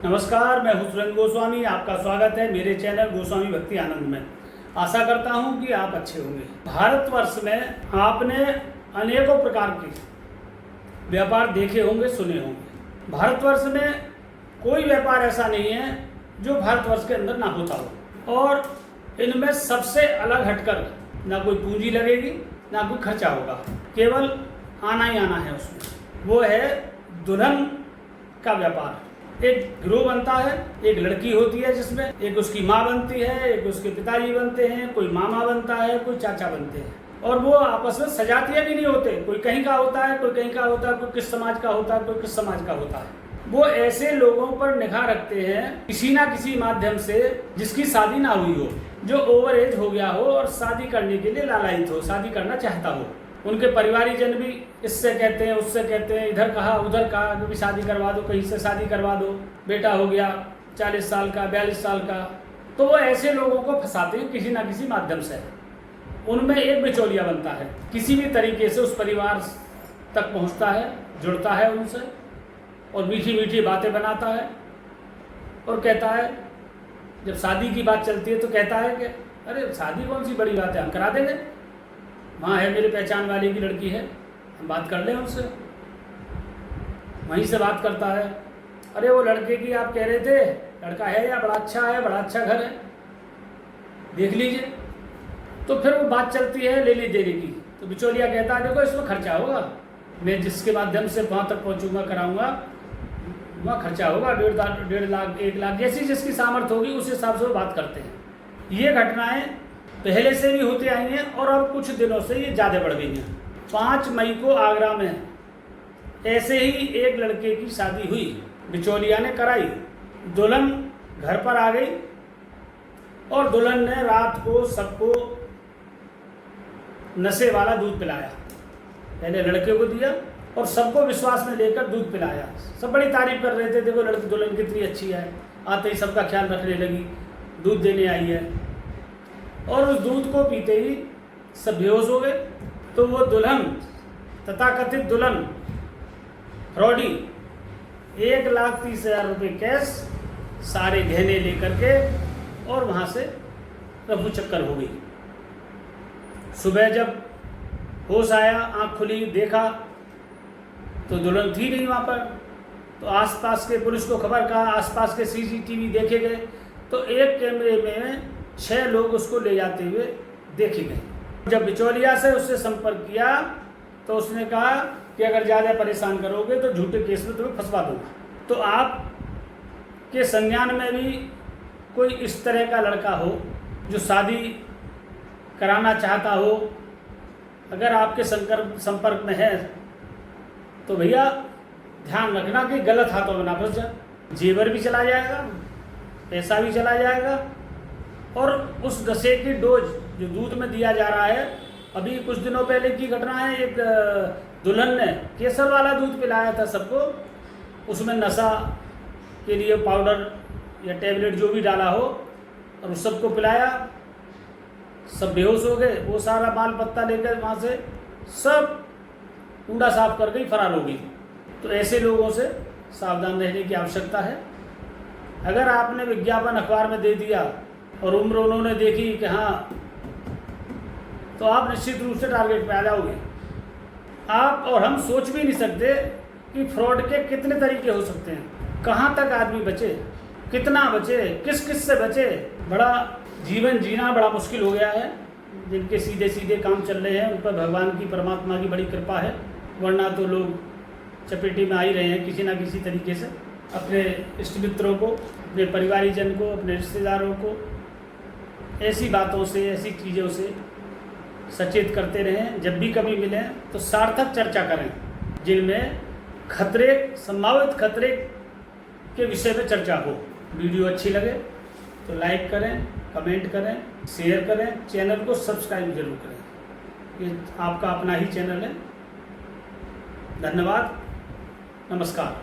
नमस्कार, मैं हूं सुरेंद्र गोस्वामी। आपका स्वागत है मेरे चैनल गोस्वामी भक्ति आनंद में। आशा करता हूं कि आप अच्छे होंगे। भारतवर्ष में आपने अनेकों प्रकार के व्यापार देखे होंगे, सुने होंगे। भारतवर्ष में कोई व्यापार ऐसा नहीं है जो भारतवर्ष के अंदर ना होता हो, और इनमें सबसे अलग हटकर ना कोई पूंजी लगेगी, ना कोई खर्चा होगा, केवल आना ही आना है उसमें। वो है दुल्हन का व्यापार। एक गिरोह बनता है, एक लड़की होती है जिसमें एक उसकी माँ बनती है, एक उसके पिताजी बनते हैं, कोई मामा बनता है, कोई चाचा बनते हैं, और वो आपस में सजातियाँ भी नहीं होते। कोई कहीं का होता है, कोई कहीं का होता है, कोई किस समाज का होता है, कोई किस समाज का होता है। वो ऐसे लोगों पर निगाह रखते हैं किसी ना किसी माध्यम से जिसकी शादी ना हुई हो, जो ओवर एज हो गया हो और शादी करने के लिए लालायित हो, शादी करना चाहता हो। उनके परिवारीजन भी इससे कहते हैं, उससे कहते हैं, इधर कहा उधर कहा कि शादी करवा दो, कहीं से शादी करवा दो, बेटा हो गया 40 साल का, 42 साल का। तो वो ऐसे लोगों को फंसाते हैं किसी ना किसी माध्यम से। उनमें एक बिचौलिया बनता है, किसी भी तरीके से उस परिवार तक पहुंचता है, जुड़ता है उनसे, और मीठी मीठी बातें बनाता है, और कहता है, जब शादी की बात चलती है तो कहता है कि अरे शादी कौन सी बड़ी बात है, हम करा देंगे, वहाँ है मेरे पहचान वाले की लड़की है, हम बात कर लें उनसे। वहीं से बात करता है, अरे वो लड़के की आप कह रहे थे, लड़का है या बड़ा अच्छा है, बड़ा अच्छा घर है, देख लीजिए। तो फिर वो बात चलती है लेने देने की। तो बिचौलिया कहता है देखो इसमें खर्चा होगा, मैं जिसके माध्यम से वहाँ तक पहुँचूंगा, कराऊंगा, वहाँ खर्चा होगा 1.5 लाख 1 लाख, जैसी जिसकी सामर्थ्य होगी उस हिसाब से वो बात करते हैं। ये घटनाएं पहले से भी होती आई हैं और अब कुछ दिनों से ये ज़्यादा बढ़ गई हैं। 5 मई को आगरा में ऐसे ही एक लड़के की शादी हुई, बिचौलिया ने कराई, दुल्हन घर पर आ गई और दुल्हन ने रात को सबको नशे वाला दूध पिलाया। पहले लड़के को दिया और सबको विश्वास में लेकर दूध पिलाया। सब बड़ी तारीफ कर रहे थे, देखो लड़की दुल्हन कितनी अच्छी है, आते ही सबका ख्याल रखने लगी, दूध देने आई है। और उस दूध को पीते ही सब बेहोश हो गए। तो वो दुल्हन, तथाकथित दुल्हन फ्रॉडी, 1,30,000 रुपये कैश, सारे गहने लेकर के, और वहाँ से रफू चक्कर हो गई। सुबह जब होश आया, आँख खुली, देखा तो दुल्हन थी नहीं वहाँ पर। तो आसपास के पुलिस को खबर कहा, आसपास के CCTV देखे गए, तो एक कैमरे में 6 लोग उसको ले जाते हुए देखे गए। जब बिचौलिया से उससे संपर्क किया तो उसने कहा कि अगर ज़्यादा परेशान करोगे तो झूठे केस में तुम्हें फंसवा दूंगा। तो आप के संज्ञान में भी कोई इस तरह का लड़का हो जो शादी कराना चाहता हो, अगर आपके संपर्क में है तो भैया ध्यान रखना कि गलत हाथों में ना फंस जाए। जेवर भी चला जाएगा, पैसा भी चला जाएगा, और उस नशे की डोज जो दूध में दिया जा रहा है। अभी कुछ दिनों पहले की घटना है, एक दुल्हन ने केसर वाला दूध पिलाया था सबको, उसमें नशा के लिए पाउडर या टैबलेट जो भी डाला हो, और उस सबको पिलाया, सब बेहोश हो गए। वो सारा माल पत्ता लेकर वहाँ से सब कूड़ा साफ कर गई, फरार हो गई। तो ऐसे लोगों से सावधान रहने की आवश्यकता है। अगर आपने विज्ञापन अखबार में दे दिया और उम्र उन्होंने देखी कि हाँ, तो आप निश्चित रूप से टारगेट पे आ जाओगे। आप और हम सोच भी नहीं सकते कि फ्रॉड के कितने तरीके हो सकते हैं, कहाँ तक आदमी बचे, कितना बचे, किस किस से बचे। बड़ा जीवन जीना बड़ा मुश्किल हो गया है। जिनके सीधे सीधे काम चल रहे हैं उन पर भगवान की, परमात्मा की बड़ी कृपा है, वरना तो लोग चपेटी में आ ही रहे हैं किसी ना किसी तरीके से। अपने इष्ट मित्रों को, अपने परिवारीजन को, अपने रिश्तेदारों को ऐसी बातों से, ऐसी चीज़ों से सचेत करते रहें। जब भी कभी मिलें तो सार्थक चर्चा करें जिनमें खतरे, संभावित खतरे के विषय में चर्चा हो। वीडियो अच्छी लगे तो लाइक करें, कमेंट करें, शेयर करें, चैनल को सब्सक्राइब जरूर करें। ये आपका अपना ही चैनल है। धन्यवाद, नमस्कार।